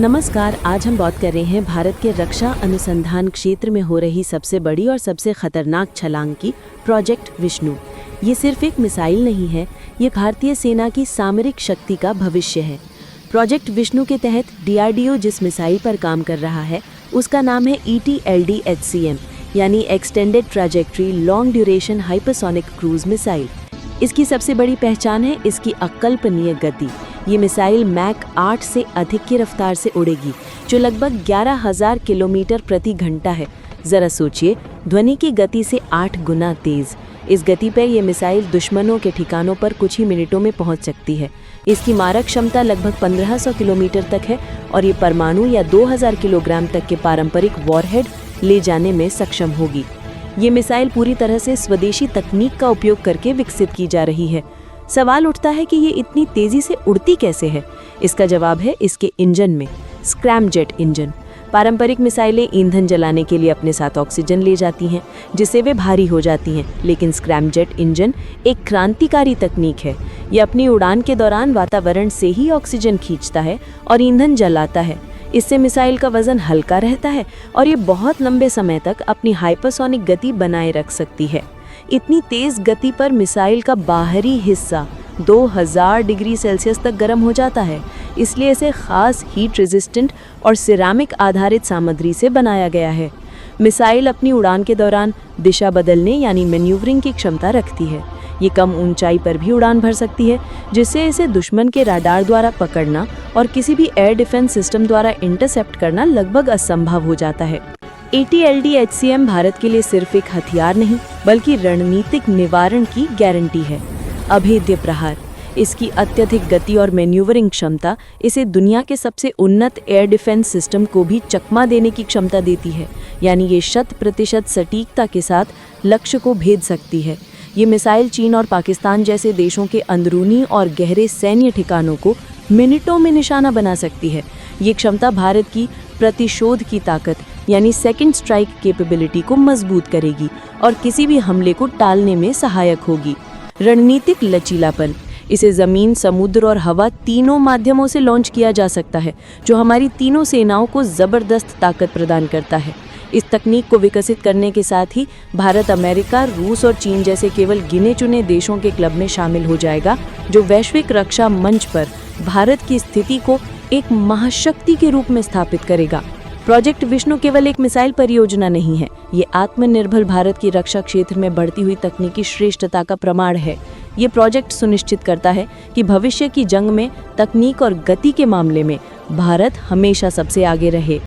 नमस्कार। आज हम बात कर रहे हैं भारत के रक्षा अनुसंधान क्षेत्र में हो रही सबसे बड़ी और सबसे खतरनाक छलांग की, प्रोजेक्ट विष्णु। ये सिर्फ एक मिसाइल नहीं है, ये भारतीय सेना की सामरिक शक्ति का भविष्य है। प्रोजेक्ट विष्णु के तहत DRDO जिस मिसाइल पर काम कर रहा है उसका नाम है ETLD-HCM, यानी extended trajectory long duration hypersonic cruise missile. इसकी सबसे बड़ी पहचान है इसकी अकल्पनीय गति। ये मिसाइल मैक 8 से अधिक की रफ्तार से उड़ेगी, जो लगभग 11,000 किलोमीटर प्रति घंटा है। जरा सोचिए, ध्वनि की गति से 8 गुना तेज। इस गति पर यह मिसाइल दुश्मनों के ठिकानों पर कुछ ही मिनटों में पहुंच सकती है। इसकी मारक क्षमता लगभग 1500 किलोमीटर तक है और ये परमाणु या 2000 किलोग्राम तक के पारंपरिक वॉरहेड ले जाने में सक्षम होगी। ये मिसाइल पूरी तरह से स्वदेशी तकनीक का उपयोग करके विकसित की जा रही है। सवाल उठता है कि ये इतनी तेजी से उड़ती कैसे है। इसका जवाब है इसके इंजन में, स्क्रैमजेट इंजन। पारंपरिक मिसाइलें ईंधन जलाने के लिए अपने साथ ऑक्सीजन ले जाती हैं, जिससे वे भारी हो जाती हैं, लेकिन स्क्रैमजेट इंजन एक क्रांतिकारी तकनीक है। ये अपनी उड़ान के दौरान वातावरण से ही ऑक्सीजन खींचता है और ईंधन जलाता है। इससे मिसाइल का वजन हल्का रहता है और ये बहुत लंबे समय तक अपनी हाइपरसोनिक गति बनाए रख सकती है। इतनी तेज गति पर मिसाइल का बाहरी हिस्सा 2000 डिग्री सेल्सियस तक गर्म हो जाता है, इसलिए इसे खास हीट रेजिस्टेंट और सिरामिक आधारित सामग्री से बनाया गया है। मिसाइल अपनी उड़ान के दौरान दिशा बदलने यानी मैन्यूवरिंग की क्षमता रखती है। ये कम ऊंचाई पर भी उड़ान भर सकती है, जिससे इसे दुश्मन के रडार द्वारा पकड़ना और किसी भी एयर डिफेंस सिस्टम द्वारा इंटरसेप्ट करना लगभग असंभव हो जाता है। ETLD-HCM भारत के लिए सिर्फ एक हथियार नहीं, बल्कि रणनीतिक निवारण की गारंटी है। अभेद्य प्रहार। इसकी अत्यधिक गति और मैन्यूवरिंग क्षमता इसे दुनिया के सबसे उन्नत एयर डिफेंस सिस्टम को भी चकमा देने की क्षमता देती है, यानी ये 100% सटीकता के साथ लक्ष्य को भेद सकती है। ये मिसाइल चीन और पाकिस्तान जैसे देशों के अंदरूनी और गहरे सैन्य ठिकानों को मिनटों में निशाना बना सकती है। ये क्षमता भारत की प्रतिशोध की ताकत यानी सेकंड स्ट्राइक कैपेबिलिटी को मजबूत करेगी और किसी भी हमले को टालने में सहायक होगी। रणनीतिक लचीलापन। इसे जमीन, समुद्र और हवा तीनों माध्यमों से लॉन्च किया जा सकता है, जो हमारी तीनों सेनाओं को जबरदस्त ताकत प्रदान करता है। इस तकनीक को विकसित करने के साथ ही भारत अमेरिका, रूस और चीन जैसे केवल गिने चुने देशों के क्लब में शामिल हो जाएगा, जो वैश्विक रक्षा मंच पर भारत की स्थिति को एक महाशक्ति के रूप में स्थापित करेगा। प्रोजेक्ट विष्णु केवल एक मिसाइल परियोजना नहीं है, ये आत्मनिर्भर भारत की रक्षा क्षेत्र में बढ़ती हुई तकनीकी श्रेष्ठता का प्रमाण है। ये प्रोजेक्ट सुनिश्चित करता है कि भविष्य की जंग में तकनीक और गति के मामले में भारत हमेशा सबसे आगे रहे।